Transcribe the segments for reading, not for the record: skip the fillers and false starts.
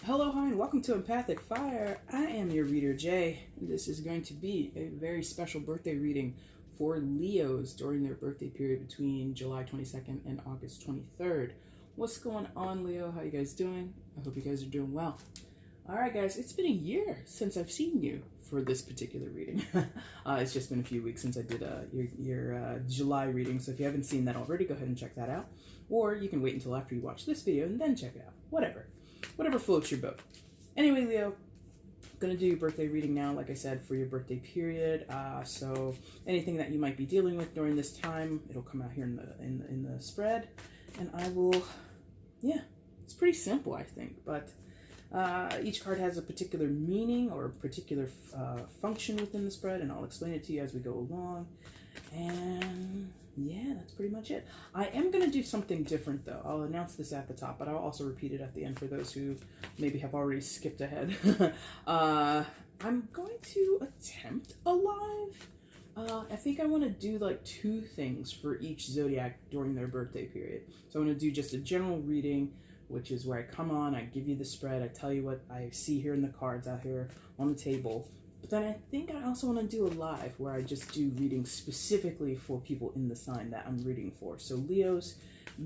Hello, hi, and welcome to Empathic Fire. I am your reader, Jay, and this is going to be a very special birthday reading for Leos during their birthday period between July 22nd and August 23rd. What's going on, Leo? How you guys doing? I hope you guys are doing well. All right, guys, it's been a year since I've seen you for this particular reading. It's just been a few weeks since I did your July reading, so if you haven't seen that already, go ahead and check that out. Or you can wait until after you watch this video and then check it out. Whatever floats your boat. Anyway, Leo, I'm going to do your birthday reading now, like I said, for your birthday period. So anything that you might be dealing with during this time, it'll come out here in the spread. And I will, yeah, it's pretty simple, I think. But each card has a particular meaning or a particular function within the spread, and I'll explain it to you as we go along. And yeah, that's pretty much it. I am going to do something different, though. I'll announce this at the top, but I'll also repeat it at the end for those who maybe have already skipped ahead. I'm going to attempt a live. I think I want to do like 2 things for each zodiac during their birthday period. So I'm going to do just a general reading, which is where I come on, I give you the spread, I tell you what I see here in the cards out here on the table. But then I think I also want to do a live where I just do readings specifically for people in the sign that I'm reading for. So Leos,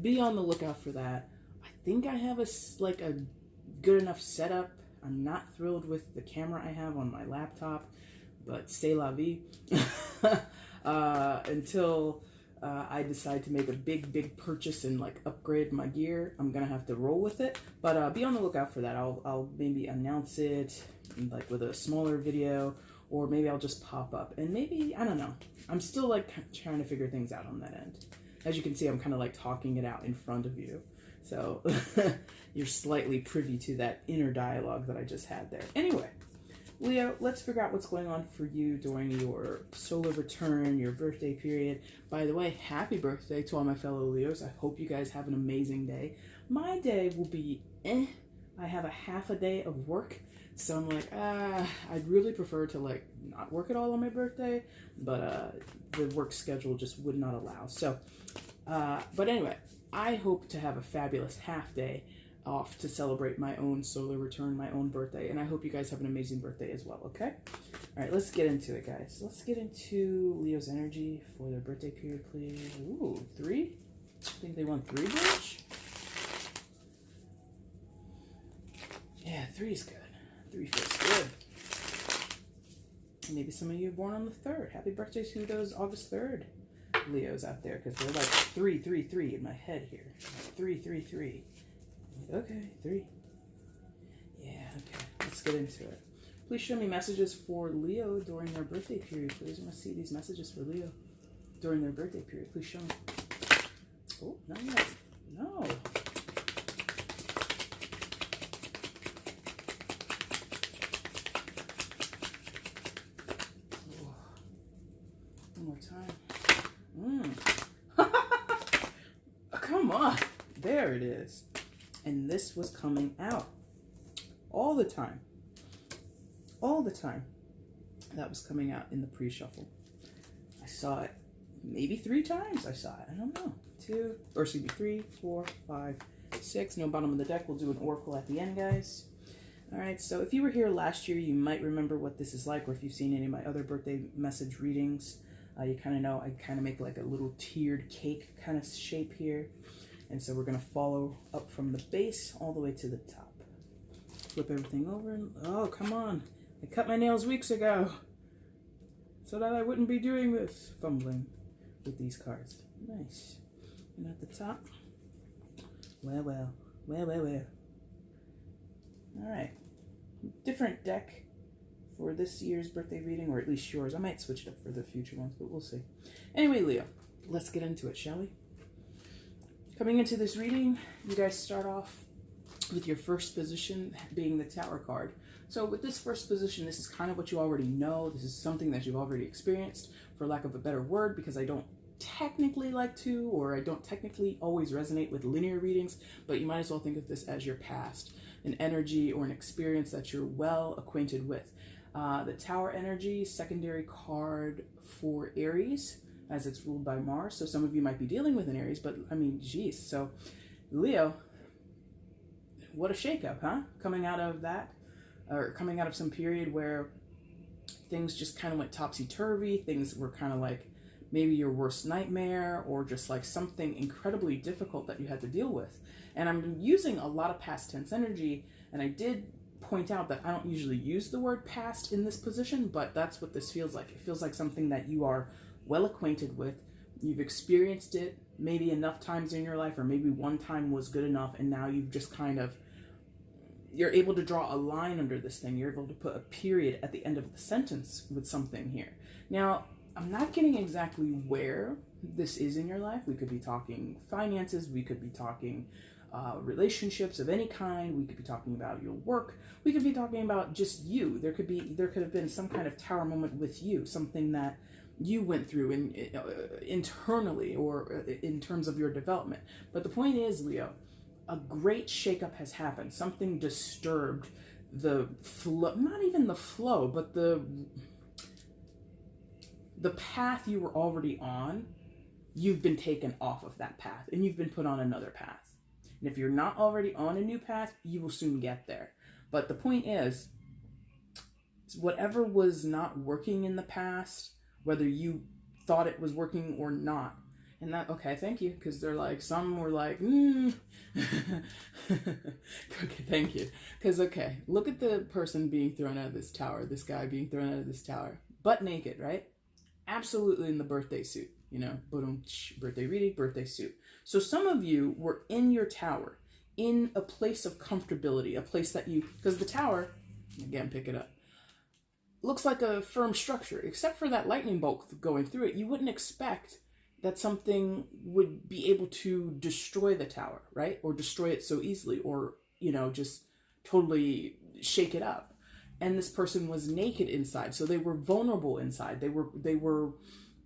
be on the lookout for that. I think I have a good enough setup. I'm not thrilled with the camera I have on my laptop, but c'est la vie. Until I decide to make a big purchase and like upgrade my gear, I'm gonna have to roll with it. But be on the lookout for that. I'll maybe announce it like with a smaller video, or maybe I'll just pop up, and maybe, I don't know, I'm still like trying to figure things out on that end. As you can see, I'm kind of like talking it out in front of you, so you're slightly privy to that inner dialogue that I just had there. Anyway, Leo, let's figure out what's going on for you during your solar return, your birthday period. By the way, happy birthday to all my fellow Leos. I hope you guys have an amazing day. My day will be I have a half a day of work, so I'm like, I'd really prefer to like not work at all on my birthday, but the work schedule just would not allow. So, but anyway, I hope to have a fabulous half day off to celebrate my own solar return, my own birthday, and I hope you guys have an amazing birthday as well, okay? All right, let's get into it, guys. Let's get into Leo's energy for their birthday period, please. Ooh, 3? I think they want 3, Bridge? Yeah, 3 is good. 3 feels good. Maybe some of you are born on the 3rd. Happy birthday to those August 3rd Leos out there, because they're like 3, 3, 3 in my head here. 3, 3, 3. Okay, 3. Yeah, okay. Let's get into it. Please show me messages for Leo during their birthday period, please. I want to see these messages for Leo during their birthday period. Please show me. Oh, not yet. No. One more time. Come on. There it is. And this was coming out all the time. All the time. That was coming out in the pre-shuffle. I saw it maybe 3 times. I saw it. I don't know. 2, or excuse me, 3, 4, 5, 6. No bottom of the deck. We'll do an oracle at the end, guys. All right. So if you were here last year, you might remember what this is like, or if you've seen any of my other birthday message readings, you kind of know I kind of make like a little tiered cake kind of shape here. And so we're going to follow up from the base all the way to the top. Flip everything over. And, oh, come on. I cut my nails weeks ago so that I wouldn't be doing this. Fumbling with these cards. Nice. And at the top. Well. All right. Different deck for this year's birthday reading, or at least yours. I might switch it up for the future ones, but we'll see. Anyway, Leo, let's get into it, shall we? Coming into this reading, you guys start off with your first position being the Tower card. So with this first position, this is kind of what you already know. This is something that you've already experienced, for lack of a better word, because I don't technically like to, or I don't technically always resonate with linear readings, but you might as well think of this as your past, an energy or an experience that you're well acquainted with. The Tower energy, secondary card for Aries, as it's ruled by Mars. So some of you might be dealing with an Aries, but I mean, geez. So Leo, what a shakeup, huh? Coming out of that, or coming out of some period where things just kind of went topsy-turvy. Things were kind of like maybe your worst nightmare, or just like something incredibly difficult that you had to deal with. And I'm using a lot of past tense energy, and I did point out that I don't usually use the word past in this position, but that's what this feels like. It feels like something that you are well acquainted with. You've experienced it maybe enough times in your life, or maybe one time was good enough, and now you've just kind of, you're able to draw a line under this thing. You're able to put a period at the end of the sentence with something here. Now, I'm not getting exactly where this is in your life. We could be talking finances. We could be talking relationships of any kind. We could be talking about your work. We could be talking about just you. There could have been some kind of tower moment with you, something that you went through internally, or in terms of your development. But the point is, Leo, a great shakeup has happened. Something disturbed the flow, not even the flow, but the path you were already on. You've been taken off of that path, and you've been put on another path. And if you're not already on a new path, you will soon get there. But the point is, whatever was not working in the past, whether you thought it was working or not, and that, okay, thank you, because they're like, some were like, okay, thank you. Because, okay, look at the person being thrown out of this tower, this guy being thrown out of this tower, butt naked, right? Absolutely in the birthday suit, you know, boom, birthday reading, birthday suit. So some of you were in your tower, in a place of comfortability, a place that you, because the tower, again, pick it up, looks like a firm structure, except for that lightning bolt going through it. You wouldn't expect that something would be able to destroy the tower, right? Or destroy it so easily, or, you know, just totally shake it up. And this person was naked inside, so they were vulnerable inside. They were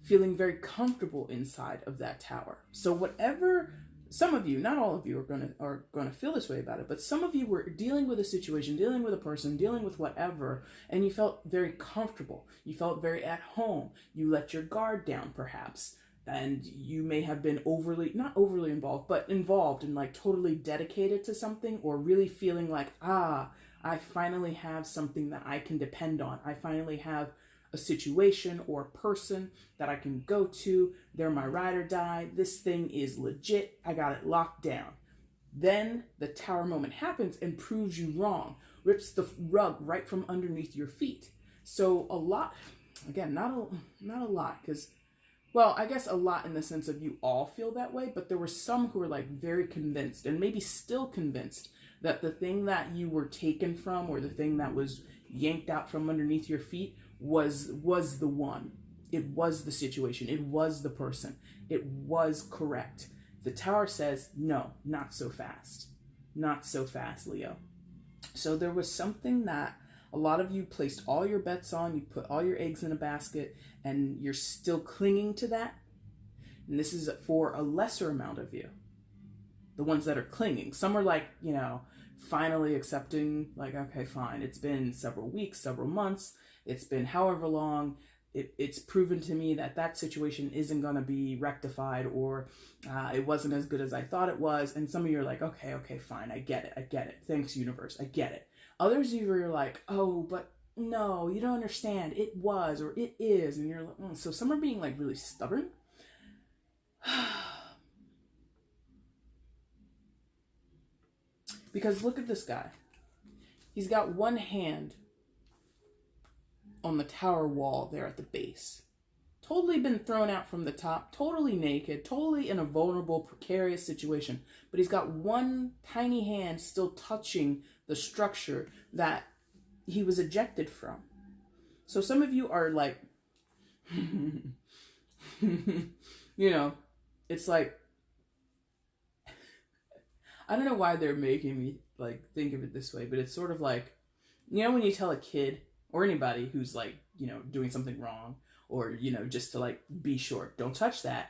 feeling very comfortable inside of that tower. So whatever, some of you, not all of you are gonna feel this way about it, but some of you were dealing with a situation, dealing with a person, dealing with whatever, and you felt very comfortable. You felt very at home. You let your guard down, perhaps. And you may have been not overly involved, but involved and like totally dedicated to something, or really feeling like, I finally have something that I can depend on. I finally have a situation or a person that I can go to. They're my ride or die. This thing is legit. I got it locked down. Then the tower moment happens and proves you wrong, rips the rug right from underneath your feet. So a lot, again, not a lot, because, well, I guess a lot in the sense of you all feel that way, but there were some who were like very convinced, and maybe still convinced, that the thing that you were taken from, or the thing that was yanked out from underneath your feet, was the one. It was the situation. It was the person. It was correct. The tower says, no, not so fast. Not so fast, Leo. So there was something that a lot of you placed all your bets on. You put all your eggs in a basket, and you're still clinging to that. And this is for a lesser amount of you. The ones that are clinging. Some are like, you know, finally accepting, like, okay, fine. It's been several weeks, several months. It's been however long. It's proven to me that situation isn't going to be rectified, or it wasn't as good as I thought it was. And some of you are like, okay, fine. I get it. Thanks, universe. I get it. Others of you are like, oh, but no, you don't understand. It was, or it is. And you're like, So some are being like really stubborn. Because look at this guy. He's got one hand on the tower wall there at the base. Totally been thrown out from the top, totally naked, totally in a vulnerable, precarious situation. But he's got one tiny hand still touching the structure that he was ejected from. So some of you are like, you know, it's like, I don't know why they're making me like think of it this way, but it's sort of like, you know, when you tell a kid or anybody who's like, you know, doing something wrong, or, you know, just to like be short, don't touch that.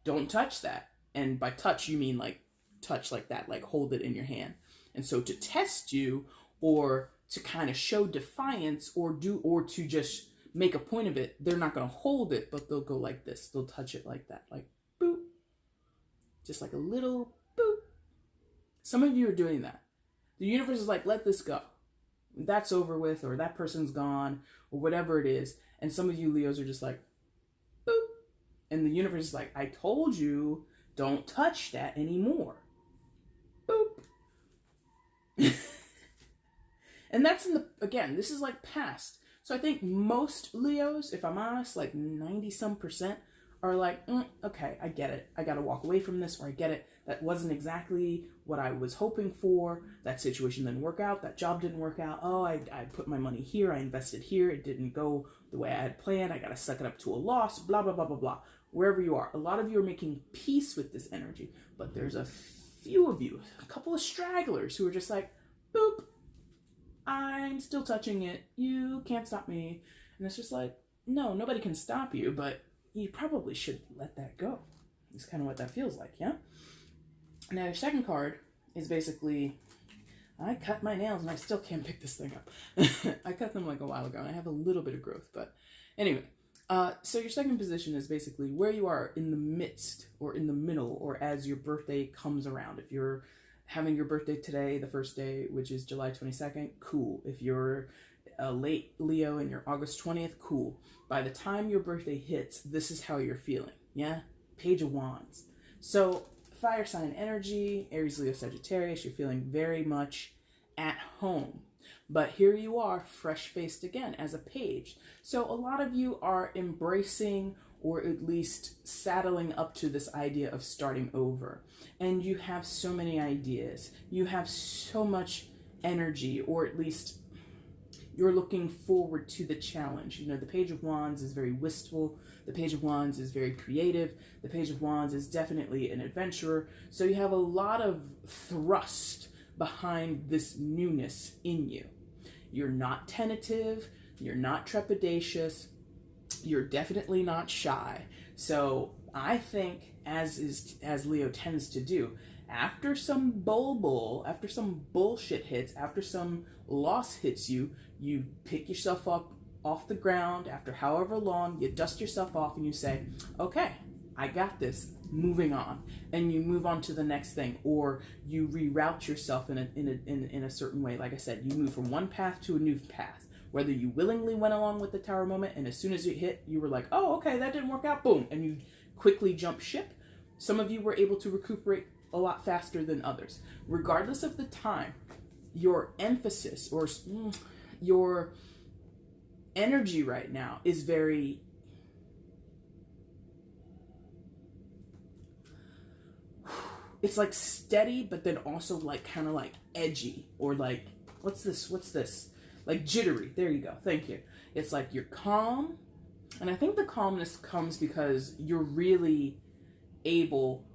Don't touch that. And by touch, you mean like touch like that, like hold it in your hand. And so to test you, or to kind of show defiance, or to just make a point of it, they're not going to hold it, but they'll go like this. They'll touch it like that, like boop. Just like a little boop. Some of you are doing that. The universe is like, let this go. That's over with, or that person's gone, or whatever it is. And some of you Leos are just like, boop. And the universe is like, I told you, don't touch that anymore. Boop. And that's again, this is like past. So I think most Leos, if I'm honest, like 90-some% are like, okay, I get it. I got to walk away from this, or I get it. That wasn't exactly what I was hoping for. That situation didn't work out. That job didn't work out. Oh, I put my money here. I invested here. It didn't go the way I had planned. I got to suck it up to a loss, blah, blah, blah, blah, blah. Wherever you are. A lot of you are making peace with this energy, but there's a few of you, a couple of stragglers who are just like, boop, I'm still touching it. You can't stop me. And it's just like, no, nobody can stop you, but you probably should let that go. It's kind of what that feels like, yeah? Now, your second card is basically, I cut my nails and I still can't pick this thing up. I cut them like a while ago and I have a little bit of growth, but anyway. So your second position is basically where you are in the midst or in the middle or as your birthday comes around. If you're having your birthday today, the first day, which is July 22nd, cool. If you're a late Leo and you're August 20th, cool. By the time your birthday hits, this is how you're feeling, yeah? Page of Wands. So fire sign energy, Aries, Leo, Sagittarius, you're feeling very much at home. But here you are, fresh-faced again as a page. So a lot of you are embracing or at least saddling up to this idea of starting over. And you have so many ideas. You have so much energy, or at least you're looking forward to the challenge. You know, the Page of Wands is very wistful. The Page of Wands is very creative. The Page of Wands is definitely an adventurer. So you have a lot of thrust behind this newness in you. You're not tentative. You're not trepidatious. You're definitely not shy. So I think, as Leo tends to do, after some after some bullshit hits, after some loss hits you, you pick yourself up off the ground after however long, you dust yourself off and you say, okay, I got this, moving on. And you move on to the next thing, or you reroute yourself in a certain way. Like I said, you move from one path to a new path. Whether you willingly went along with the tower moment and as soon as you hit, you were like, oh, okay, that didn't work out, boom, and you quickly jump ship. Some of you were able to recuperate a lot faster than others. Regardless of the time, your emphasis or your energy right now is very it's like steady, but then also like kind of like edgy, or like what's this like jittery. There you go, thank you. It's like you're calm, and I think the calmness comes because you're really able,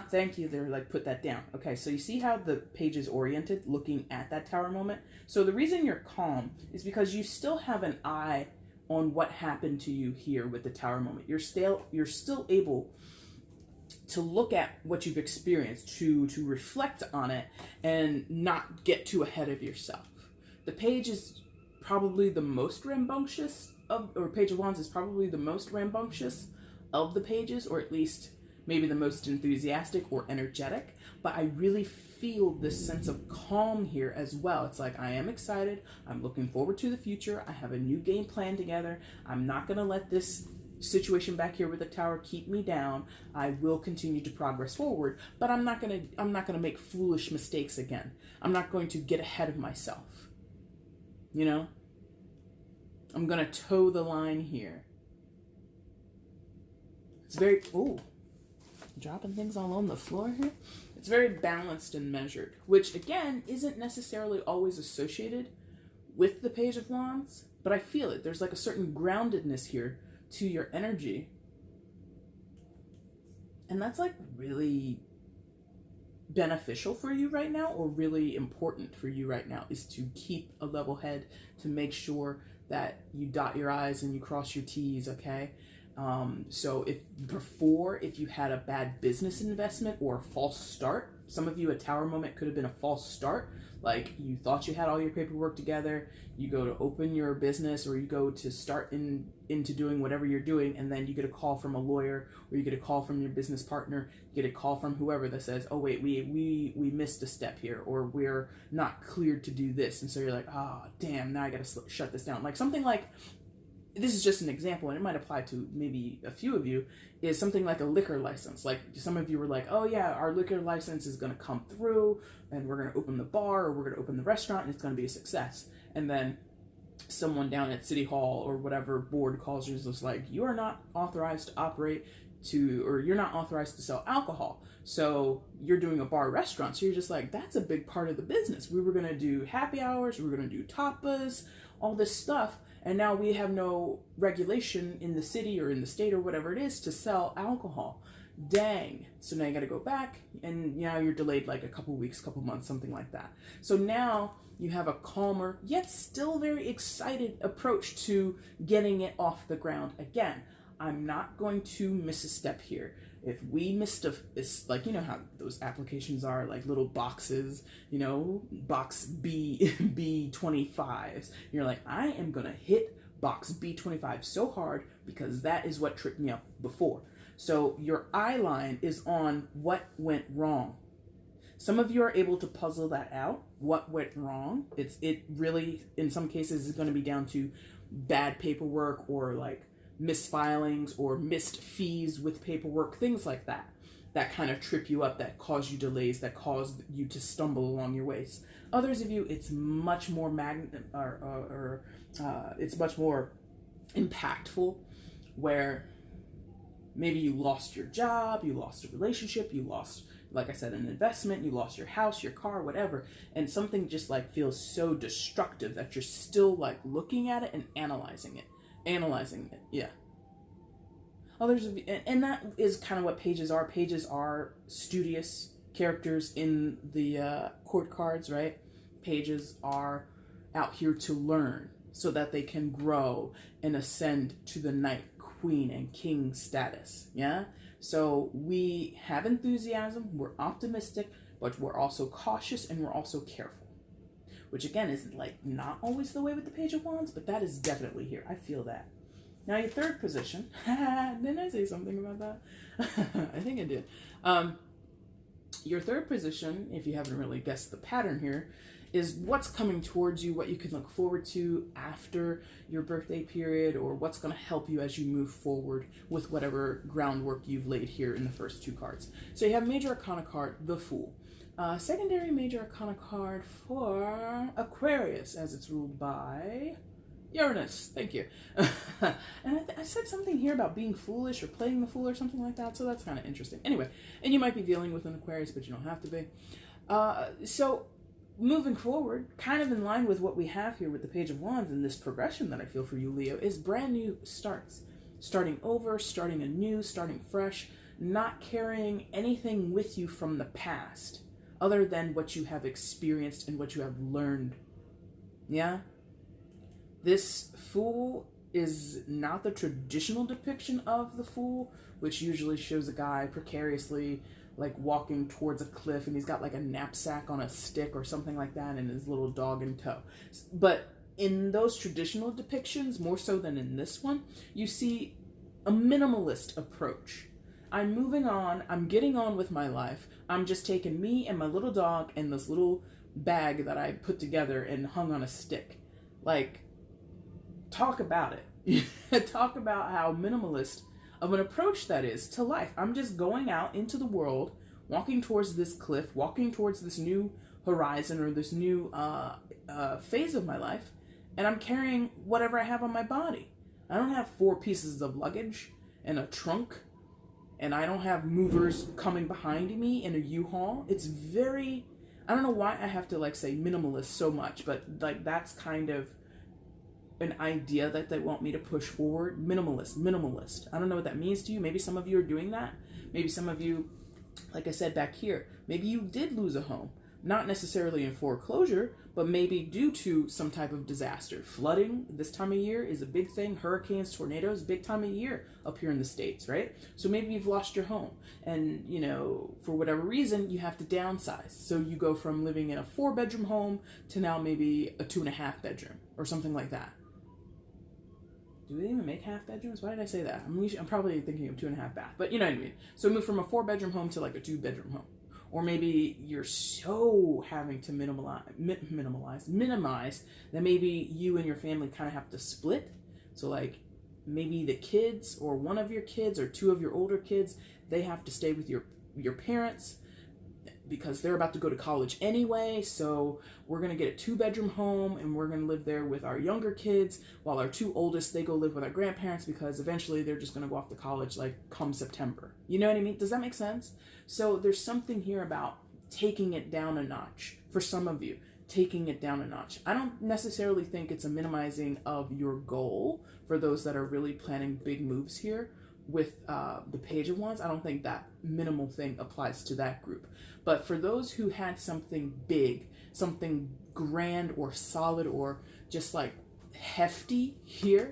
thank you, they're like, put that down. Okay, so you see how the page is oriented looking at that tower moment? So the reason you're calm is because you still have an eye on what happened to you here with the tower moment. You're still able to look at what you've experienced, to reflect on it and not get too ahead of yourself. The page is probably the most rambunctious Page of Wands is probably the most rambunctious of the pages, or at least maybe the most enthusiastic or energetic, but I really feel this sense of calm here as well. It's like, I am excited, I'm looking forward to the future, I have a new game plan together, I'm not going to let this situation back here with the tower keep me down. I will continue to progress forward, but I'm not going to make foolish mistakes again. I'm not going to get ahead of myself. You know? I'm going to toe the line here. It's very, dropping things all on the floor here. It's very balanced and measured, which again isn't necessarily always associated with the Page of Wands, but I feel it. There's like a certain groundedness here to your energy. And that's like really beneficial for you right now, or really important for you right now, is to keep a level head, to make sure that you dot your I's and you cross your T's, okay? So if you had a bad business investment or a false start, some of you, a tower moment could have been a false start. Like you thought you had all your paperwork together, you go to open your business or you go to start into doing whatever you're doing, and then you get a call from a lawyer or you get a call from your business partner, you get a call from whoever that says, oh wait, we missed a step here, or we're not cleared to do this. And so you're like, oh damn, now I gotta shut this down. Like something like, this is just an example, and it might apply to maybe a few of you, is something like a liquor license. Like some of you were like, oh yeah, our liquor license is going to come through and we're going to open the bar or we're going to open the restaurant and it's going to be a success. And then someone down at City Hall or whatever board calls you, is like, you are not authorized to operate or you're not authorized to sell alcohol. So you're doing a bar restaurant. So you're just like, that's a big part of the business. We were going to do happy hours. We were going to do tapas, all this stuff. And now we have no regulation in the city or in the state or whatever it is to sell alcohol. Dang. So now you got to go back, and now you're delayed like a couple weeks, couple months, something like that. So now you have a calmer, yet still very excited approach to getting it off the ground. Again, I'm not going to miss a step here. If we missed it's like, you know how those applications are, like little boxes, you know, box B25s. You're like, I am going to hit box B25 so hard because that is what tripped me up before. So your eye line is on what went wrong. Some of you are able to puzzle that out, what went wrong. It really, in some cases, is going to be down to bad paperwork or like misfilings or missed fees with paperwork, things like that kind of trip you up, that cause you delays, that cause you to stumble along your ways. Others of you, it's much more it's much more impactful, where maybe you lost your job, you lost a relationship, you lost, like I said, an investment, you lost your house, your car, whatever, and something just like feels so destructive that you're still like looking at it and analyzing it, yeah. Others of you, and that is kind of what pages are. Pages are studious characters in the court cards, right? Pages are out here to learn so that they can grow and ascend to the knight, queen, and king status, yeah? So we have enthusiasm, we're optimistic, but we're also cautious and we're also careful. Which again is like not always the way with the Page of Wands, but that is definitely here. I feel that. Now your third position, didn't I say something about that? I think I did. Your third position, if you haven't really guessed the pattern here, is what's coming towards you, what you can look forward to after your birthday period, or what's going to help you as you move forward with whatever groundwork you've laid here in the first two cards. So you have Major Arcana card, the Fool. Secondary Major Arcana card for Aquarius, as it's ruled by Uranus. Thank you. And I said something here about being foolish or playing the fool or something like that, so that's kind of interesting. Anyway, and you might be dealing with an Aquarius, but you don't have to be. So moving forward, kind of in line with what we have here with the Page of Wands and this progression that I feel for you, Leo, is brand new starts. Starting over, starting anew, starting fresh, not carrying anything with you from the past other than what you have experienced and what you have learned. Yeah? This Fool is not the traditional depiction of the Fool, which usually shows a guy precariously like walking towards a cliff and he's got like a knapsack on a stick or something like that and his little dog in tow. But in those traditional depictions, more so than in this one, you see a minimalist approach. I'm moving on, I'm getting on with my life, I'm just taking me and my little dog and this little bag that I put together and hung on a stick. Like, talk about it. Talk about how minimalist of an approach that is to life. I'm just going out into the world, walking towards this cliff, walking towards this new horizon or this new phase of my life, and I'm carrying whatever I have on my body. I don't have 4 pieces of luggage and a trunk, and I don't have movers coming behind me in a U-Haul. It's very, I don't know why I have to like say minimalist so much, but like that's kind of an idea that they want me to push forward. Minimalist. I don't know what that means to you. Maybe some of you are doing that. Maybe some of you, like I said back here, maybe you did lose a home. not necessarily in foreclosure, but maybe due to some type of disaster. Flooding this time of year is a big thing. Hurricanes, tornadoes, big time of year up here in the States, right? So maybe you've lost your home and, you know, for whatever reason, you have to downsize. So you go from living in a 4-bedroom home to now maybe a 2.5 bedroom or something like that. Do they even make half bedrooms? Why did I say that? I'm probably thinking of 2.5 bath, but you know what I mean. So move from a 4-bedroom home to like a 2-bedroom home. Or maybe you're so having to minimize that maybe you and your family kind of have to split. So like maybe the kids or one of your kids or 2 of your older kids, they have to stay with your parents because they're about to go to college anyway. So we're going to get a 2-bedroom home and we're going to live there with our younger kids while our 2 oldest, they go live with our grandparents because eventually they're just going to go off to college like come September. You know what I mean? Does that make sense? So there's something here about taking it down a notch for some of you, taking it down a notch. I don't necessarily think it's a minimizing of your goal for those that are really planning big moves here with the Page of Wands. I don't think that minimal thing applies to that group. But for those who had something big, something grand or solid or just like hefty here,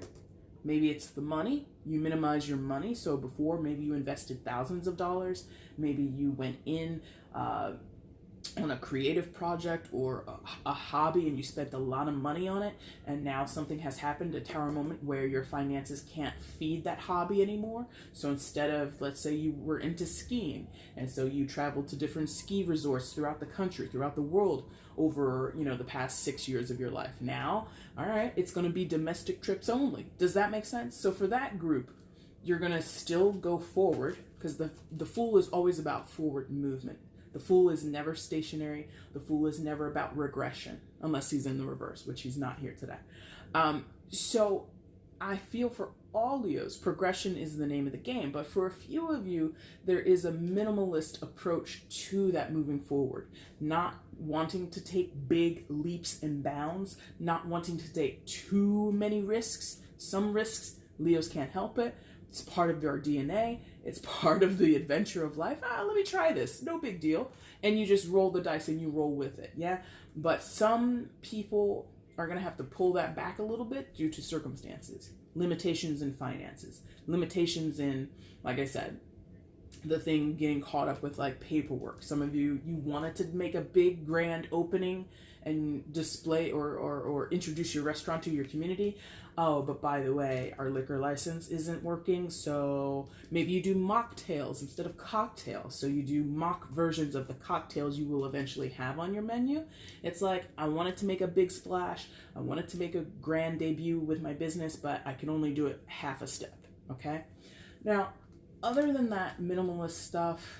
maybe it's the money. You minimize your money. So before, maybe you invested thousands of dollars. Maybe you went in on a creative project or a hobby and you spent a lot of money on it, and now something has happened, a tower moment where your finances can't feed that hobby anymore. So instead of, let's say you were into skiing and so you traveled to different ski resorts throughout the country, throughout the world over, you know, the past 6 years of your life. Now, all right, it's going to be domestic trips only. Does that make sense? So for that group, you're going to still go forward because the Fool is always about forward movement. The Fool is never stationary. The Fool is never about regression, unless he's in the reverse, which he's not here today. So I feel for all Leos, progression is the name of the game. But for a few of you, there is a minimalist approach to that moving forward. Not wanting to take big leaps and bounds, not wanting to take too many risks. Some risks, Leos can't help it. It's part of their DNA. It's part of the adventure of life. Let me try this. No big deal. And you just roll the dice and you roll with it. Yeah. But some people are going to have to pull that back a little bit due to circumstances, limitations in finances, limitations in, like I said, the thing getting caught up with like paperwork. Some of you wanted to make a big grand opening and display or introduce your restaurant to your community. Oh, but by the way, our liquor license isn't working, so maybe you do mocktails instead of cocktails. So you do mock versions of the cocktails you will eventually have on your menu. It's like, I wanted to make a big splash. I wanted to make a grand debut with my business, but I can only do it half a step, okay? Now, other than that minimalist stuff,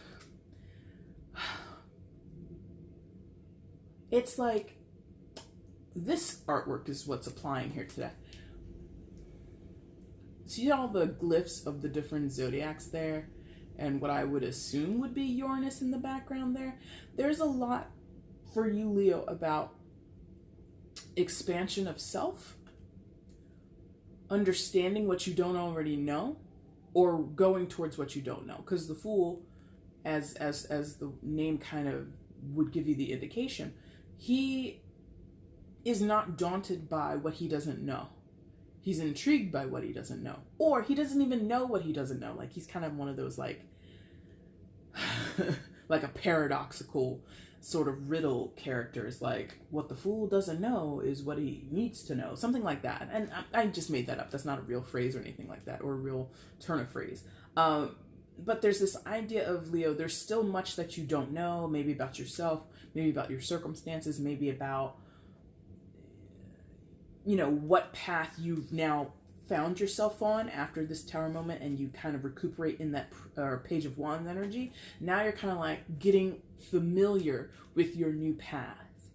it's like, this artwork is what's applying here today. See all the glyphs of the different zodiacs there and what I would assume would be Uranus in the background there? There's a lot for you, Leo, about expansion of self, understanding what you don't already know, or going towards what you don't know. Because the Fool, as the name kind of would give you the indication, he is not daunted by what he doesn't know. He's intrigued by what he doesn't know. Or he doesn't even know what he doesn't know. Like, he's kind of one of those, like, like a paradoxical sort of riddle characters. Like, what the Fool doesn't know is what he needs to know. Something like that. And I just made that up. That's not a real phrase or anything like that, or a real turn of phrase. But there's this idea of, Leo, there's still much that you don't know, maybe about yourself, maybe about your circumstances, maybe about, you know, what path you've now found yourself on after this tower moment, and you kind of recuperate in that Page of Wands energy. Now you're kind of like getting familiar with your new path.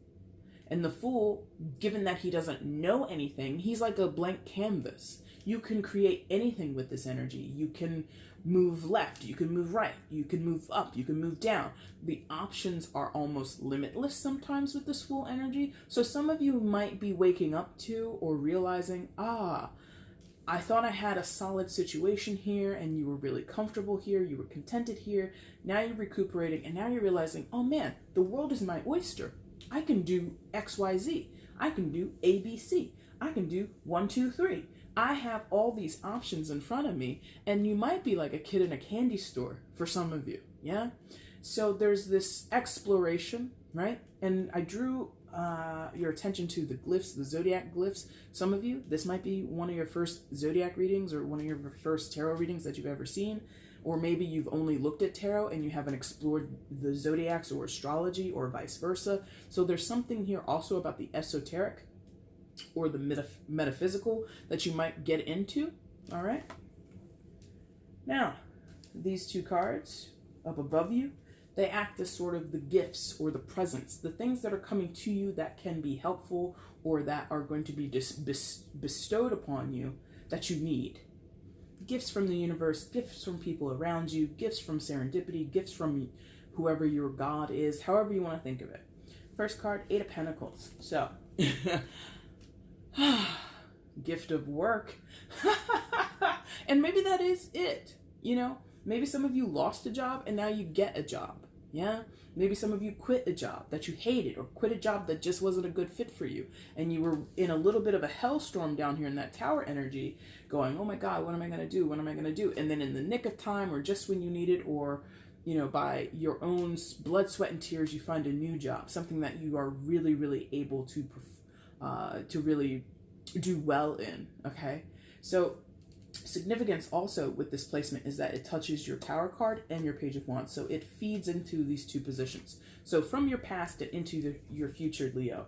And the Fool, given that he doesn't know anything, he's like a blank canvas. You can create anything with this energy. You can move left, you can move right, you can move up, you can move down. The options are almost limitless sometimes with this Fool energy. So some of you might be waking up to or realizing, I thought I had a solid situation here and you were really comfortable here, you were contented here. Now you're recuperating and now you're realizing, oh man, the world is my oyster. I can do XYZ. I can do ABC. I can do 1, 2, 3. I have all these options in front of me, and you might be like a kid in a candy store for some of you, yeah? So there's this exploration, right? And I drew your attention to the glyphs, the zodiac glyphs. Some of you, this might be one of your first zodiac readings or one of your first tarot readings that you've ever seen. Or maybe you've only looked at tarot and you haven't explored the zodiacs or astrology or vice versa. So there's something here also about the esoteric or the metaphysical that you might get into, all right? Now, these two cards up above you, they act as sort of the gifts or the presents, the things that are coming to you that can be helpful or that are going to be bestowed upon you that you need. Gifts from the universe, gifts from people around you, gifts from serendipity, gifts from whoever your God is, however you want to think of it. First card, 8 of Pentacles. So, gift of work. And maybe that is it, you know? Maybe some of you lost a job and now you get a job, yeah? Maybe some of you quit a job that you hated or quit a job that just wasn't a good fit for you. And you were in a little bit of a hellstorm down here in that tower energy going, oh my God, what am I going to do? What am I going to do? And then in the nick of time or just when you need it or, you know, by your own blood, sweat, and tears, you find a new job, something that you are really, really able to really do well in, okay? So significance also with this placement is that it touches your Tower card and your Page of Wands. So it feeds into these two positions. So from your past and into your future, Leo.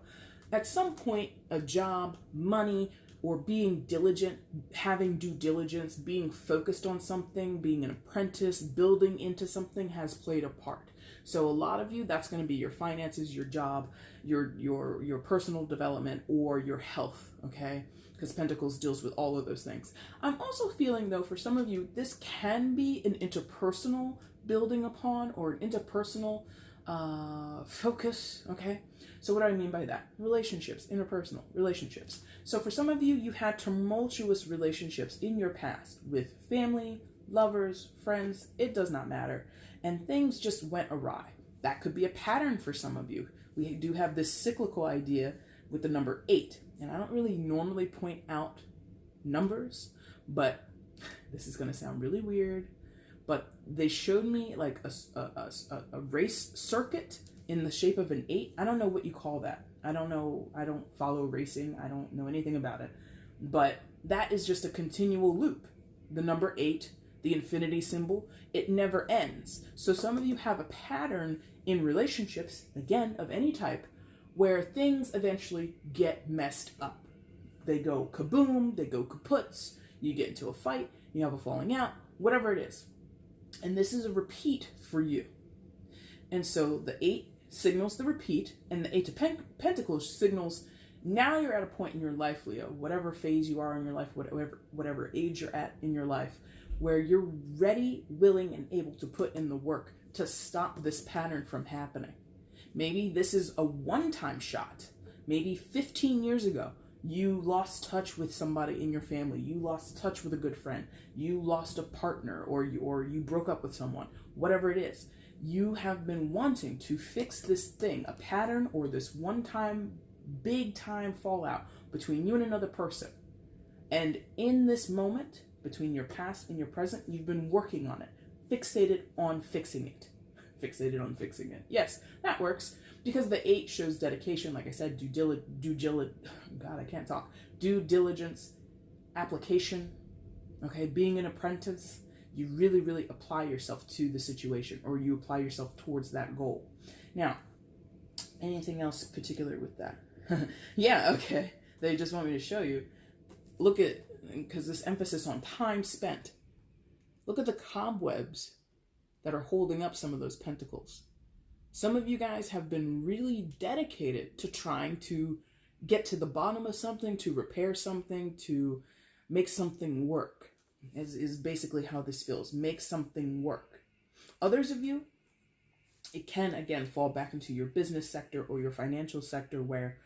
At some point, a job, money, or being diligent, having due diligence, being focused on something, being an apprentice, building into something has played a part. So a lot of you, that's going to be your finances, your job, your personal development, or your health, okay? Because Pentacles deals with all of those things. I'm also feeling, though, for some of you, this can be an interpersonal building upon or an interpersonal focus, okay? So what do I mean by that? Relationships, interpersonal relationships. So for some of you, you've had tumultuous relationships in your past with family, lovers, friends, it does not matter. And things just went awry. That could be a pattern for some of you. We do have this cyclical idea with the number 8. And I don't really normally point out numbers, but this is going to sound really weird. But they showed me like a race circuit in the shape of an 8. I don't know what you call that. I don't know. I don't follow racing. I don't know anything about it. But that is just a continual loop. The number 8, the infinity symbol, it never ends. So some of you have a pattern in relationships, again, of any type, where things eventually get messed up. They go kaboom, they go kaputs, you get into a fight, you have a falling out, whatever it is. And this is a repeat for you. And so the 8 signals the repeat, and the 8 of Pentacles signals now you're at a point in your life, Leo, whatever phase you are in your life, whatever age you're at in your life, where you're ready, willing, and able to put in the work to stop this pattern from happening. Maybe this is a one-time shot. Maybe 15 years ago, you lost touch with somebody in your family. You lost touch with a good friend. You lost a partner, or you broke up with someone. Whatever it is, you have been wanting to fix this thing, a pattern or this one-time, big-time fallout between you and another person. And in this moment, between your past and your present, you've been working on it. Fixated on fixing it. Fixated on fixing it. Yes, that works. Because the 8 shows dedication, like I said, due diligence, application, okay, being an apprentice. You really, really apply yourself to the situation, or you apply yourself towards that goal. Now, anything else particular with that? Yeah, okay. They just want me to show you. Look at, because this emphasis on time spent. Look at the cobwebs that are holding up some of those pentacles. Some of you guys have been really dedicated to trying to get to the bottom of something, to repair something, to make something work, is basically how this feels. Make something work. Others of you, it can, again, fall back into your business sector or your financial sector where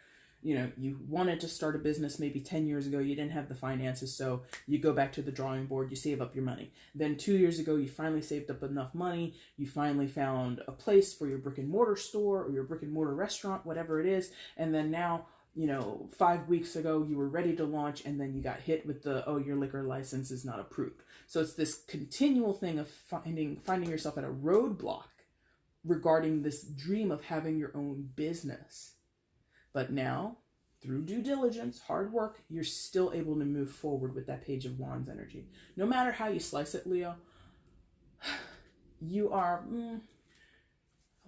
you know, you wanted to start a business maybe 10 years ago, you didn't have the finances, so you go back to the drawing board, you save up your money. Then 2 years ago, you finally saved up enough money, you finally found a place for your brick and mortar store or your brick and mortar restaurant, whatever it is, and then now, you know, 5 weeks ago, you were ready to launch, and then you got hit with the, oh, your liquor license is not approved. So it's this continual thing of finding yourself at a roadblock regarding this dream of having your own business. But now, through due diligence, hard work, you're still able to move forward with that Page of Wands energy. No matter how you slice it, Leo, you are,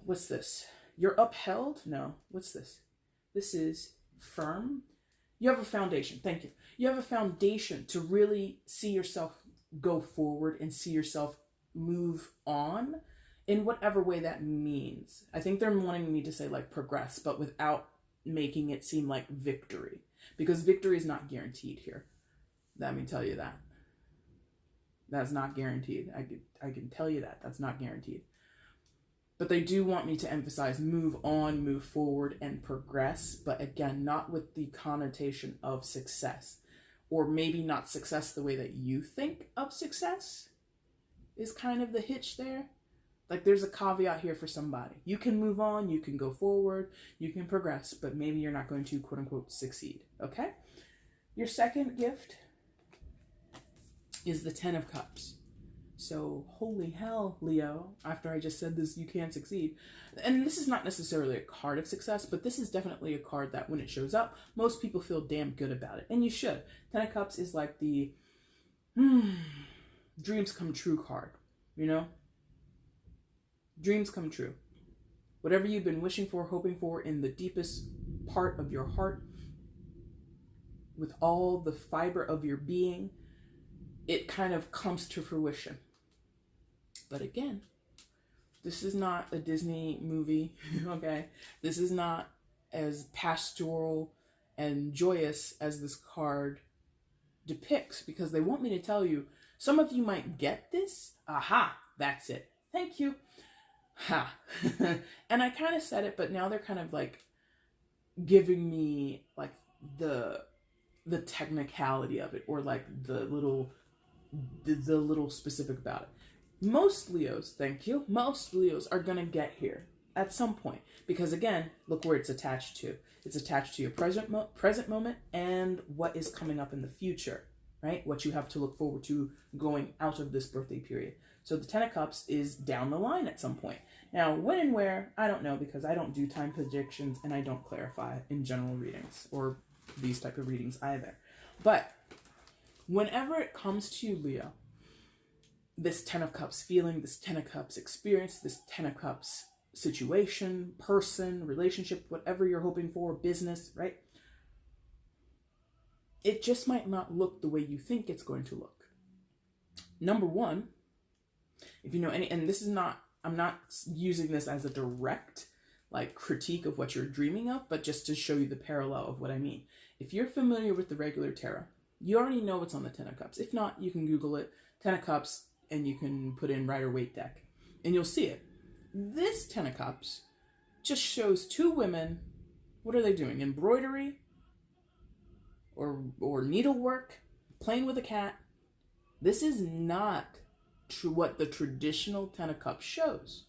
what's this? You're upheld? No, what's this? This is firm. You have a foundation. Thank you. You have a foundation to really see yourself go forward and see yourself move on in whatever way that means. I think they're wanting me to say like progress, but without making it seem like victory, because victory is not guaranteed here. Let me tell you that. That's not guaranteed. I can tell you that. That's not guaranteed. But they do want me to emphasize move on, move forward, and progress. But again, not with the connotation of success. Or maybe not success the way that you think of success is kind of the hitch there. Like there's a caveat here for somebody. You can move on, you can go forward, you can progress, but maybe you're not going to quote unquote succeed. Okay? Your second gift is the Ten of Cups. So, holy hell, Leo, after I just said this, you can succeed. And this is not necessarily a card of success, but this is definitely a card that when it shows up, most people feel damn good about it. And you should. Ten of Cups is like the dreams come true card, you know? Dreams come true. Whatever you've been wishing for, hoping for in the deepest part of your heart, with all the fiber of your being, it kind of comes to fruition. But again, this is not a Disney movie, okay? This is not as pastoral and joyous as this card depicts, because they want me to tell you, some of you might get this. Aha, that's it. Thank you. Ha. And I kind of said it, but now they're kind of like giving me like the technicality of it, or like the little specific about it. Most Leos, thank you, most Leos are going to get here at some point. Because again, look where it's attached to. It's attached to your present moment and what is coming up in the future, right? What you have to look forward to going out of this birthday period. So the Ten of Cups is down the line at some point. Now, when and where, I don't know, because I don't do time predictions and I don't clarify in general readings or these type of readings either. But whenever it comes to you, Leo, this Ten of Cups feeling, this Ten of Cups experience, this Ten of Cups situation, person, relationship, whatever you're hoping for, business, right? It just might not look the way you think it's going to look. Number one, if you know any, and this is not, I'm not using this as a direct like critique of what you're dreaming of, but just to show you the parallel of what I mean. If you're familiar with the regular tarot, you already know what's on the Ten of Cups. If not, you can Google it, Ten of Cups, and you can put in Rider-Waite deck, and you'll see it. This Ten of Cups just shows two women. What are they doing? Embroidery or needlework, playing with a cat. This is not what the traditional Ten of Cups shows.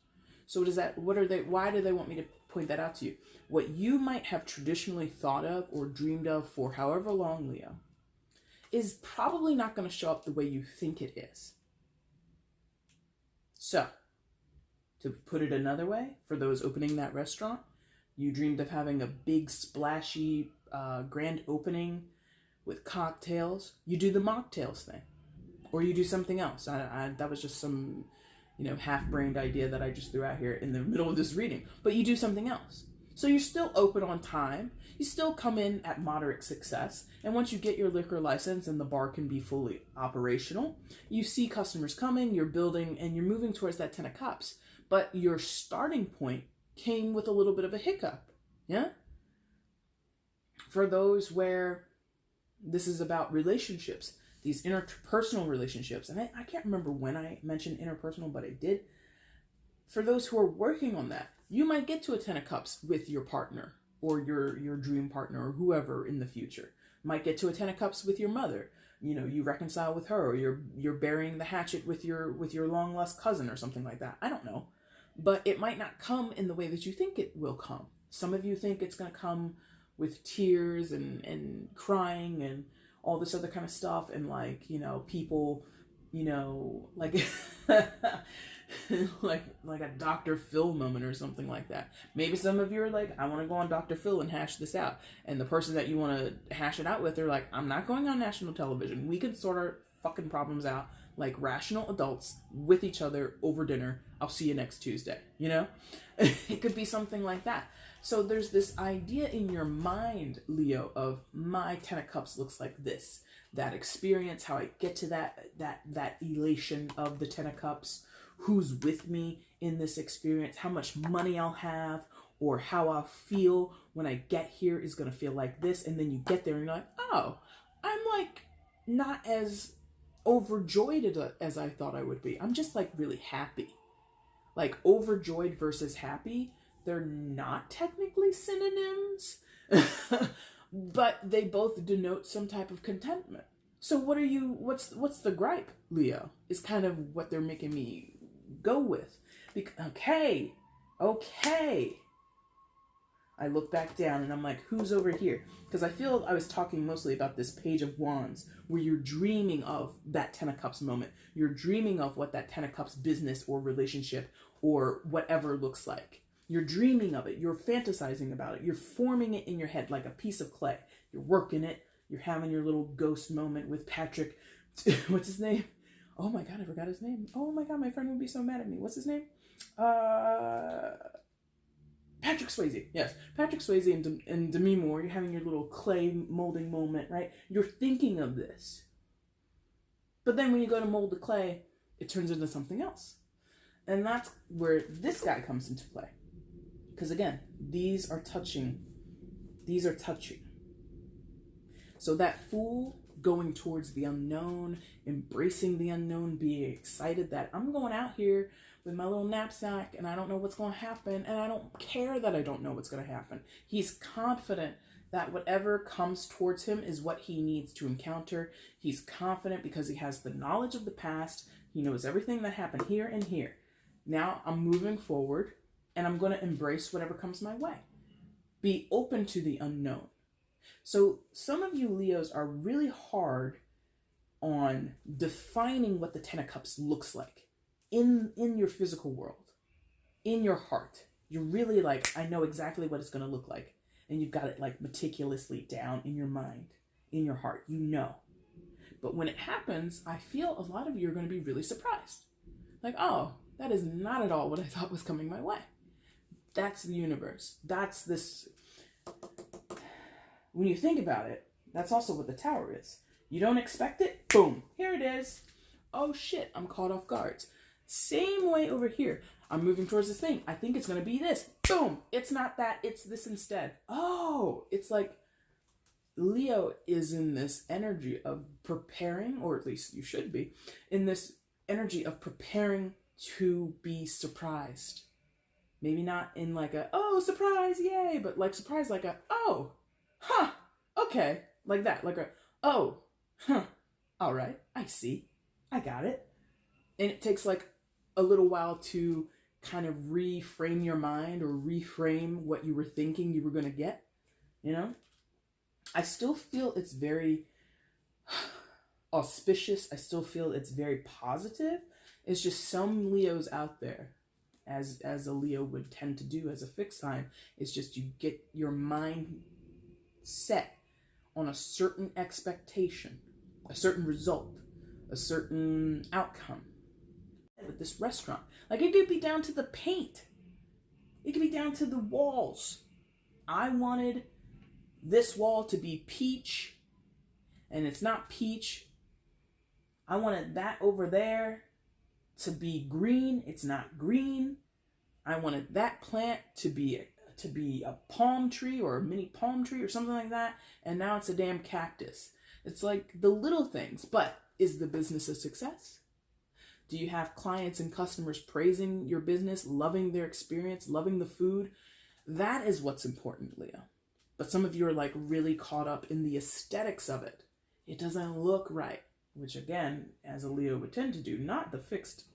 So what is that? What are they? Why do they want me to point that out to you? What you might have traditionally thought of or dreamed of for however long, Leo, is probably not going to show up the way you think it is. So, to put it another way, for those opening that restaurant, you dreamed of having a big splashy grand opening with cocktails. You do the mocktails thing, or you do something else. That was just some, half-brained idea that I just threw out here in the middle of this reading. But you do something else. So you're still open on time. You still come in at moderate success. And once you get your liquor license and the bar can be fully operational, you see customers coming, you're building, and you're moving towards that Ten of Cups. But your starting point came with a little bit of a hiccup. Yeah? For those where this is about relationships, these interpersonal relationships, and I can't remember when I mentioned interpersonal, but I did. For those who are working on that, you might get to a Ten of Cups with your partner, or your dream partner or whoever in the future. Might get to a 10 of cups with your mother. You know, you reconcile with her, or you're burying the hatchet with your long lost cousin or something like that. I don't know. But it might not come in the way that you think it will come. Some of you think it's going to come with tears and crying and all this other kind of stuff, and like, you know, people, you know, like like a Dr. Phil moment or something like that. Maybe some of you are like, I want to go on Dr. Phil and hash this out. And the person that you want to hash it out with, they're like, I'm not going on national television. We could sort our fucking problems out like rational adults with each other over dinner. I'll see you next Tuesday. You know, it could be something like that. So there's this idea in your mind, Leo, of my 10 of cups looks like this. That experience, how I get to that elation of the 10 of cups, who's with me in this experience, how much money I'll have, or how I'll feel when I get here is going to feel like this. And then you get there and you're like, oh, I'm like not as overjoyed as I thought I would be. I'm just like really happy. Like overjoyed versus happy, they're not technically synonyms, but they both denote some type of contentment. So what's the gripe, Leo, is kind of what they're making me go with. Okay. I look back down and I'm like, who's over here? Because I feel I was talking mostly about this Page of Wands, where you're dreaming of that 10 of Cups moment. You're dreaming of what that 10 of Cups business or relationship or whatever looks like. You're dreaming of it. You're fantasizing about it. You're forming it in your head like a piece of clay. You're working it. You're having your little ghost moment with Patrick. What's his name? Oh my God, I forgot his name. Oh my God, my friend would be so mad at me. What's his name? Patrick Swayze. Yes, Patrick Swayze and Demi Moore. You're having your little clay molding moment, right? You're thinking of this. But then when you go to mold the clay, it turns into something else. And that's where this guy comes into play. Because again, these are touching. So that Fool going towards the unknown, embracing the unknown, being excited that I'm going out here with my little knapsack and I don't know what's going to happen, and I don't care that I don't know what's going to happen. He's confident that whatever comes towards him is what he needs to encounter. He's confident because he has the knowledge of the past. He knows everything that happened here and here. Now I'm moving forward and I'm going to embrace whatever comes my way. Be open to the unknown. So some of you Leos are really hard on defining what the 10 of Cups looks like in your physical world, in your heart. You're really like, I know exactly what it's going to look like. And you've got it like meticulously down in your mind, in your heart, you know. But when it happens, I feel a lot of you are going to be really surprised. Like, oh, that is not at all what I thought was coming my way. That's the universe. That's this. When you think about it, that's also what the Tower is. You don't expect it, boom, here it is. Oh shit, I'm caught off guard. Same way over here. I'm moving towards this thing. I think it's going to be this. Boom, it's not that, it's this instead. Oh, it's like Leo is in this energy of preparing, or at least you should be, in this energy of preparing to be surprised. Maybe not in like a, oh, surprise, yay, but like surprise like a, oh, huh, okay, like that, like a, oh, huh, all right, I see, I got it. And it takes like a little while to kind of reframe your mind or reframe what you were thinking you were going to get, you know? I still feel it's very auspicious. I still feel it's very positive. It's just some Leos out there, as a Leo would tend to do as a fixed sign, it's just you get your mind set on a certain expectation, a certain result, a certain outcome. With this restaurant, like it could be down to the paint, it could be down to the walls. I wanted this wall to be peach, and it's not peach. I wanted that over there to be green, it's not green. I wanted that plant to be a palm tree or a mini palm tree or something like that, and now it's a damn cactus. It's like the little things, but is the business a success? Do you have clients and customers praising your business, loving their experience, loving the food? That is what's important, Leo. But some of you are like really caught up in the aesthetics of it. It doesn't look right, which again, as a Leo would tend to do, not the fixed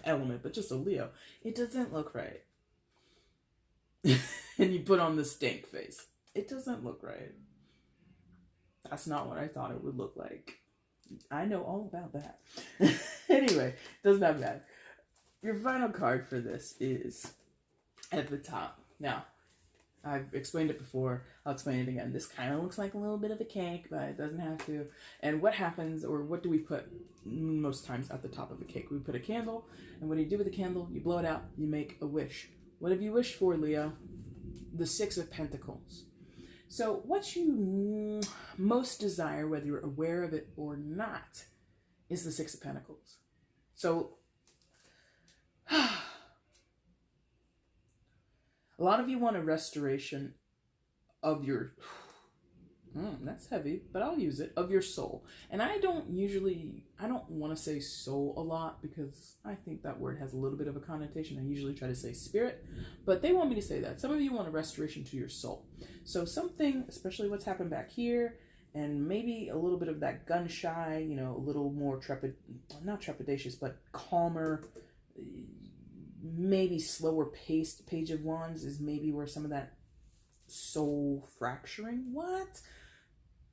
element, but just a Leo. It doesn't look right. And you put on the stink face. It doesn't look right. That's not what I thought it would look like. I know all about that. Anyway, doesn't have that. Your final card for this is at the top. Now, I've explained it before. I'll explain it again. This kind of looks like a little bit of a cake, but it doesn't have to. And what happens, or what do we put most times at the top of a cake? We put a candle, and what do you do with the candle? You blow it out, you make a wish. What have you wished for, Leo? The Six of Pentacles. So what you most desire, whether you're aware of it or not, is the Six of Pentacles. So a lot of you want a restoration of your, that's heavy, but I'll use it, of your soul. And I don't want to say soul a lot because I think that word has a little bit of a connotation. I usually try to say spirit, but they want me to say that. Some of you want a restoration to your soul. So something, especially what's happened back here, and maybe a little bit of that gun shy, you know, a little more not trepidatious, but calmer, maybe slower paced Page of Wands is maybe where some of that soul fracturing,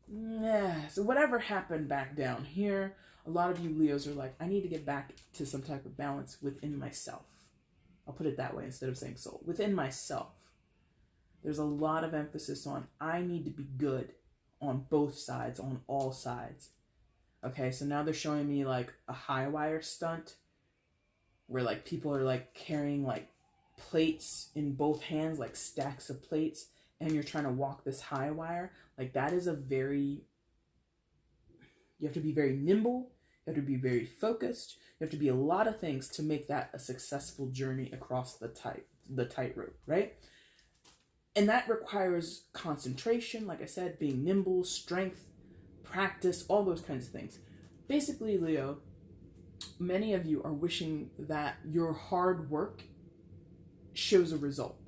yeah. So whatever happened back down here, a lot of you Leos are like, I need to get back to some type of balance within myself. I'll put it that way instead of saying soul. Within myself. There's a lot of emphasis on I need to be good on both sides, on all sides. Okay, so now they're showing me like a high wire stunt where like people are like carrying like plates in both hands, like stacks of plates, and you're trying to walk this high wire. Like that is you have to be very nimble, you have to be very focused, you have to be a lot of things to make that a successful journey across the tightrope, right? And that requires concentration, like I said, being nimble, strength, practice, all those kinds of things. Basically, Leo, many of you are wishing that your hard work shows a result.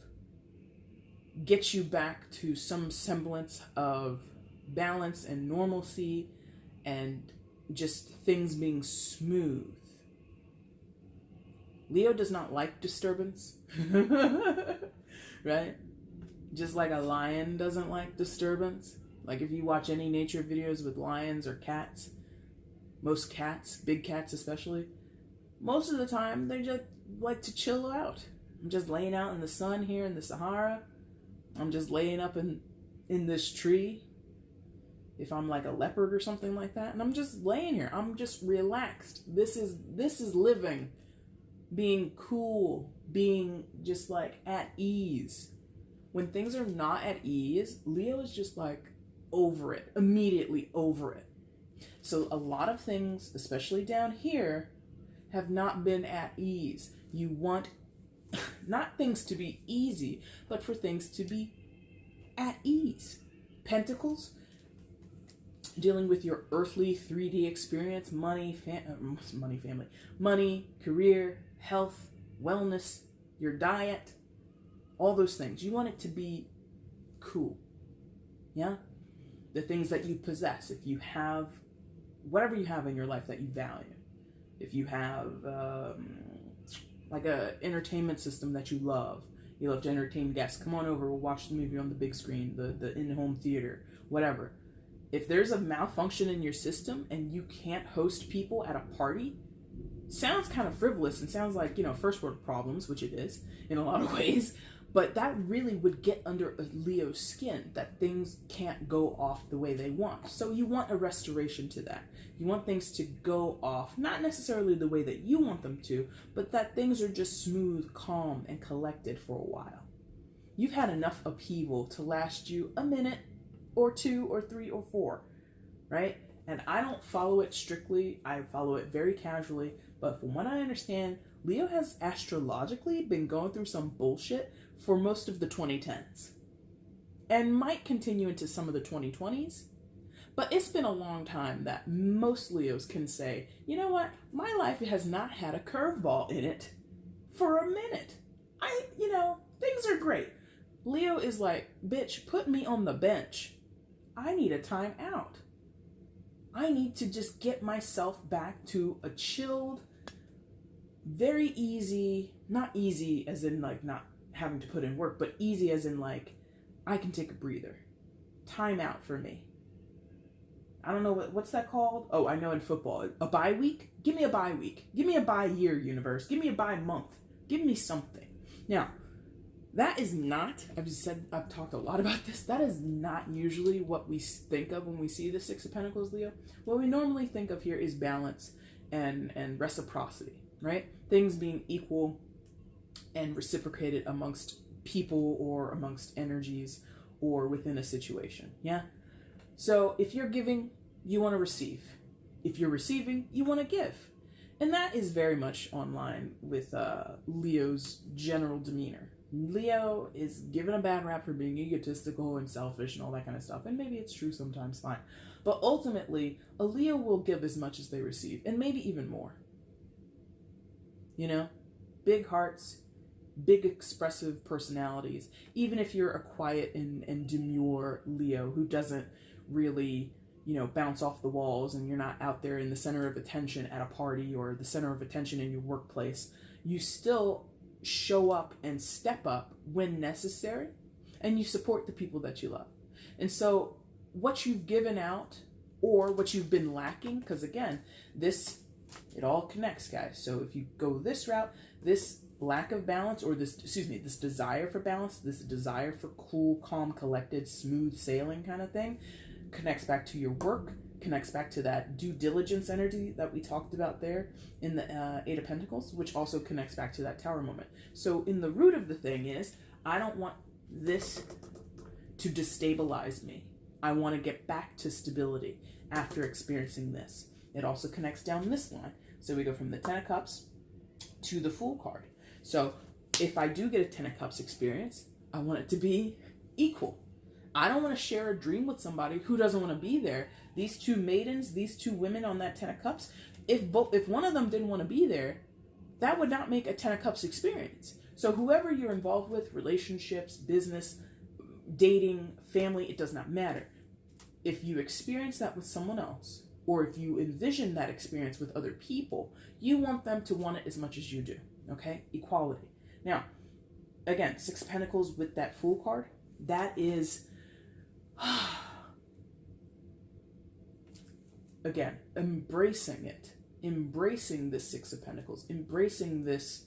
Gets you back to some semblance of balance and normalcy and just things being smooth. Leo does not like disturbance, right? Just like a lion doesn't like disturbance. Like if you watch any nature videos with lions or cats, most cats, big cats especially, most of the time they just like to chill out. I'm just laying out in the sun here in the Sahara. I'm just laying up in this tree. If I'm like a leopard or something like that, and I'm just laying here. I'm just relaxed. This is living, being cool, being just like at ease. When things are not at ease, Leo is just like over it, immediately over it. So a lot of things, especially down here, have not been at ease. You want not things to be easy, but for things to be at ease. Pentacles, dealing with your earthly 3D experience, money, family, money, career, health, wellness, your diet, all those things. You want it to be cool. Yeah? The things that you possess. If you have whatever you have in your life that you value. If you have like a entertainment system that you love to entertain guests, come on over, we'll watch the movie on the big screen, the in-home theater, whatever. If there's a malfunction in your system and you can't host people at a party, sounds kind of frivolous and sounds like, first world problems, which it is in a lot of ways, but that really would get under a Leo's skin, that things can't go off the way they want. So you want a restoration to that. You want things to go off, not necessarily the way that you want them to, but that things are just smooth, calm, and collected for a while. You've had enough upheaval to last you a minute or 2 or 3 or 4, right? And I don't follow it strictly. I follow it very casually. But from what I understand, Leo has astrologically been going through some bullshit for most of the 2010s. And might continue into some of the 2020s. But it's been a long time that most Leos can say, you know what? My life has not had a curveball in it for a minute. Things are great. Leo is like, bitch, put me on the bench. I need a time out. I need to just get myself back to a chilled, very easy, not easy as in like not having to put in work, but easy as in like, I can take a breather. Time out for me. I don't know what's that called? Oh, I know in football. A bye week? Give me a bye week. Give me a bye year, universe. Give me a bye month. Give me something. Now, that is not, I've talked a lot about this, that is not usually what we think of when we see the Six of Pentacles, Leo. What we normally think of here is balance and reciprocity, right? Things being equal and reciprocated amongst people or amongst energies or within a situation, yeah? So if you're giving, you want to receive. If you're receiving, you want to give. And that is very much online with Leo's general demeanor. Leo is given a bad rap for being egotistical and selfish and all that kind of stuff. And maybe it's true sometimes, fine. But ultimately, a Leo will give as much as they receive, and maybe even more. You know? Big hearts, big expressive personalities. Even if you're a quiet and demure Leo who doesn't really, you know, bounce off the walls, and you're not out there in the center of attention at a party or the center of attention in your workplace, you still show up and step up when necessary, and you support the people that you love. And so what you've given out or what you've been lacking, because again, it all connects, guys. So if you go this route, this lack of balance, or this desire for balance, this desire for cool, calm, collected, smooth sailing kind of thing, connects back to your work, connects back to that due diligence energy that we talked about there in the Eight of Pentacles, which also connects back to that Tower moment. So in the root of the thing is, I don't want this to destabilize me. I want to get back to stability after experiencing this. It also connects down this line. So we go from the Ten of Cups to the Fool card. So if I do get a Ten of Cups experience, I want it to be equal. I don't want to share a dream with somebody who doesn't want to be there. These two maidens, these two women on that Ten of Cups, if one of them didn't want to be there, that would not make a Ten of Cups experience. So whoever you're involved with, relationships, business, dating, family, it does not matter. If you experience that with someone else, or if you envision that experience with other people, you want them to want it as much as you do, okay? Equality. Now, again, Six of Pentacles with that Fool card, that is... again, embracing it, embracing the Six of Pentacles, embracing this,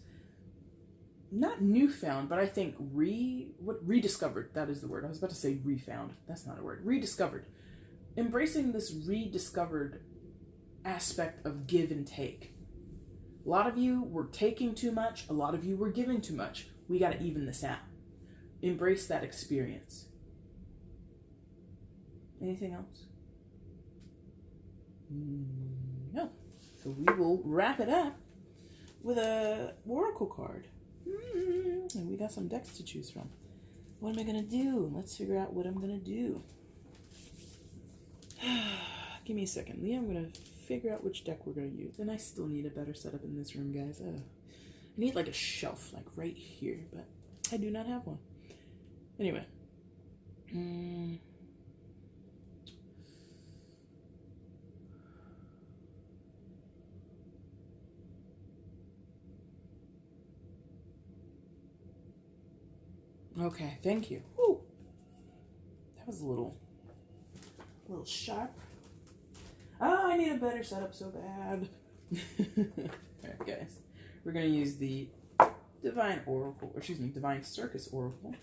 not newfound, but I think rediscovered, that is the word. I was about to say refound, that's not a word. Rediscovered. Embracing this rediscovered aspect of give and take. A lot of you were taking too much, a lot of you were giving too much. We got to even this out. Embrace that experience. Anything else? No. So we will wrap it up with a oracle card. And we got some decks to choose from. What am I going to do? Let's figure out what I'm going to do. Give me a second, Leah. I'm going to figure out which deck we're going to use. And I still need a better setup in this room, guys. I need like a shelf, like right here. But I do not have one. Anyway. Okay, thank you. Woo. That was a little sharp. Oh, I need a better setup so bad. Alright, guys. We're going to use the Divine Circus Oracle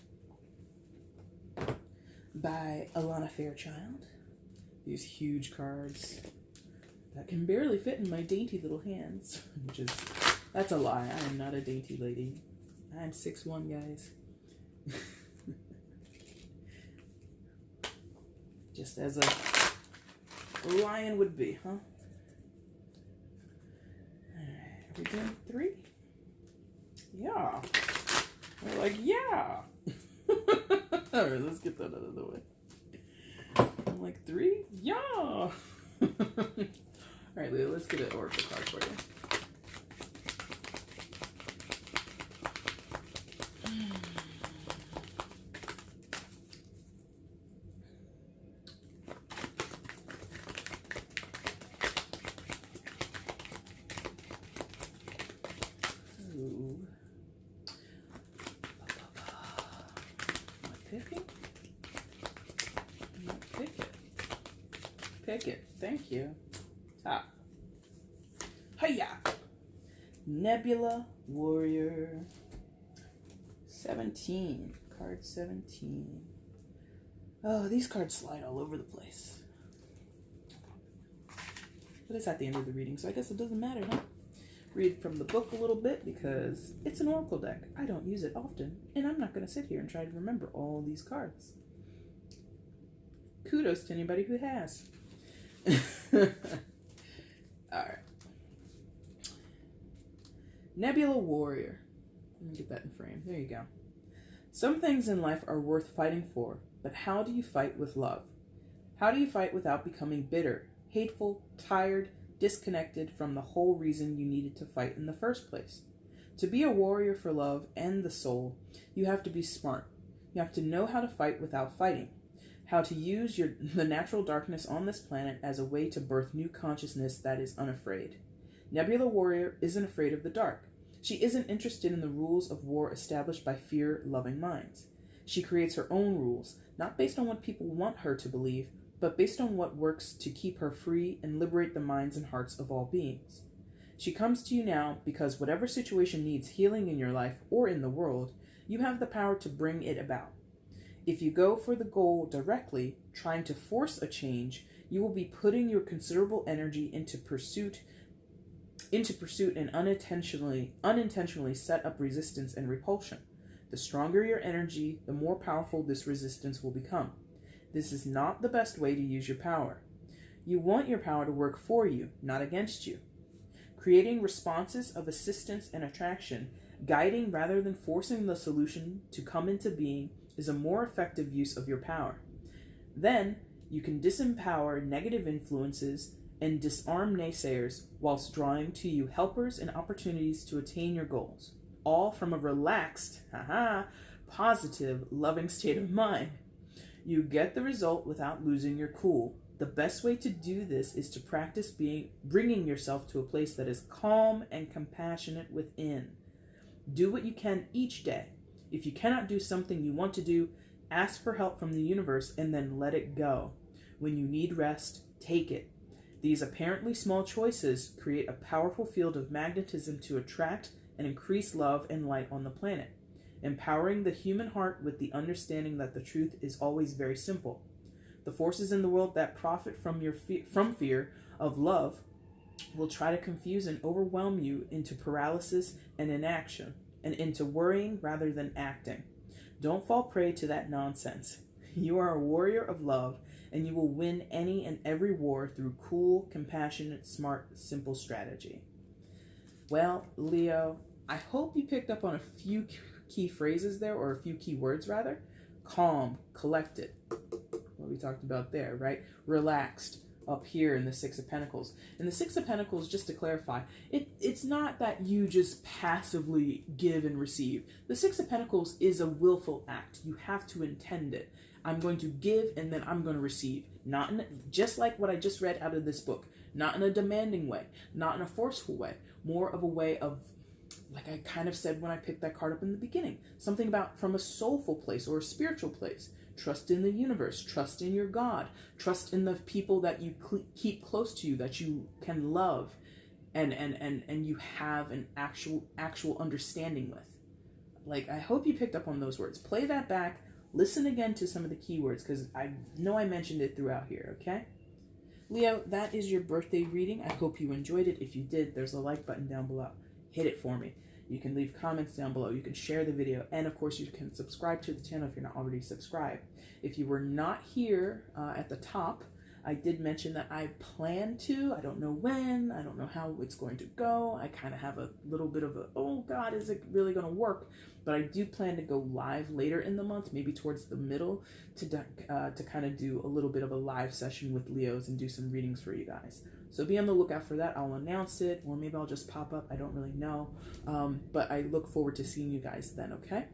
by Alana Fairchild. These huge cards that can barely fit in my dainty little hands, that's a lie. I am not a dainty lady. I'm 6'1", guys. Just as a lion would be, huh? Alright, are we doing 3? Yeah. We're like, yeah. Alright, let's get that out of the way. I'm like, 3? Yeah. Alright, Leah, let's get an oracle card for you. Pick it? Pick it. Pick it. Thank you. Top. Hiya! Nebula Warrior. 17. Card 17. Oh, these cards slide all over the place. But it's at the end of the reading, so I guess it doesn't matter, huh? Read from the book a little bit because it's an oracle deck. I don't use it often, and I'm not going to sit here and try to remember all these cards. Kudos to anybody who has. Alright. Nebula Warrior. Let me get that in frame. There you go. Some things in life are worth fighting for, but how do you fight with love? How do you fight without becoming bitter, hateful, tired, disconnected from the whole reason you needed to fight in the first place? To be a warrior for love and the soul, you have to be smart. You have to know how to fight without fighting. How to use the natural darkness on this planet as a way to birth new consciousness that is unafraid. Nebula Warrior isn't afraid of the dark. She isn't interested in the rules of war established by fear-loving minds. She creates her own rules, not based on what people want her to believe, but based on what works to keep her free and liberate the minds and hearts of all beings. She comes to you now because whatever situation needs healing in your life or in the world, you have the power to bring it about. If you go for the goal directly, trying to force a change, you will be putting your considerable energy into pursuit and unintentionally set up resistance and repulsion. The stronger your energy, the more powerful this resistance will become. This is not the best way to use your power. You want your power to work for you, not against you. Creating responses of assistance and attraction, guiding rather than forcing the solution to come into being, is a more effective use of your power. Then, you can disempower negative influences and disarm naysayers whilst drawing to you helpers and opportunities to attain your goals, all from a relaxed, positive, loving state of mind. You get the result without losing your cool. The best way to do this is to practice bringing yourself to a place that is calm and compassionate within. Do what you can each day. If you cannot do something you want to do, ask for help from the universe and then let it go. When you need rest, take it. These apparently small choices create a powerful field of magnetism to attract and increase love and light on the planet, empowering the human heart with the understanding that the truth is always very simple. The forces in the world that profit from fear of love will try to confuse and overwhelm you into paralysis and inaction, and into worrying rather than acting. Don't fall prey to that nonsense. You are a warrior of love, and you will win any and every war through cool, compassionate, smart, simple strategy. Well, Leo, I hope you picked up on a few key phrases there, or a few key words rather. Calm, collected, what we talked about there, right? Relaxed, up here in the Six of Pentacles. And the Six of Pentacles, just to clarify, it's not that you just passively give and receive. The Six of Pentacles is a willful act. You have to intend it. I'm going to give and then I'm going to receive. Not in, just like what I just read out of this book. Not in a demanding way. Not in a forceful way. More of a way of, like I kind of said when I picked that card up in the beginning, something about from a soulful place or a spiritual place. Trust in the universe. Trust in your God. Trust in the people that you keep close to you, that you can love and you have an actual understanding with. Like, I hope you picked up on those words. Play that back. Listen again to some of the keywords, because I know I mentioned it throughout here, okay? Leo, that is your birthday reading. I hope you enjoyed it. If you did, there's a like button down below. Hit it for me. You can leave comments down below. You can share the video. And, of course, you can subscribe to the channel if you're not already subscribed. If you were not here at the top, I did mention that I plan to. I don't know when. I don't know how it's going to go. I kind of have a little bit of a, oh, God, is it really going to work? But I do plan to go live later in the month, maybe towards the middle, to kind of do a little bit of a live session with Leos and do some readings for you guys. So be on the lookout for that. I'll announce it, or maybe I'll just pop up. I don't really know. But I look forward to seeing you guys then, okay?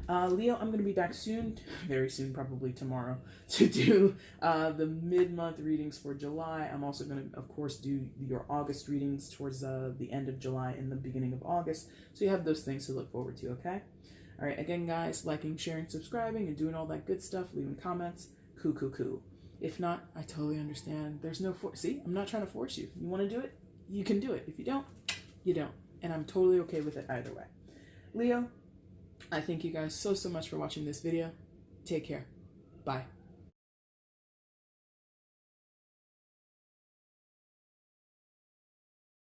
Leo, I'm going to be back soon, very soon, probably tomorrow, to do the mid-month readings for July. I'm also going to, of course, do your August readings towards the end of July and the beginning of August. So you have those things to look forward to, okay? All right, again, guys, liking, sharing, subscribing, and doing all that good stuff, leaving comments, cool. If not, I totally understand. There's no force. See, I'm not trying to force you. You want to do it? You can do it. If you don't, you don't. And I'm totally okay with it either way. Leo, I thank you guys so much for watching this video. Take care. Bye.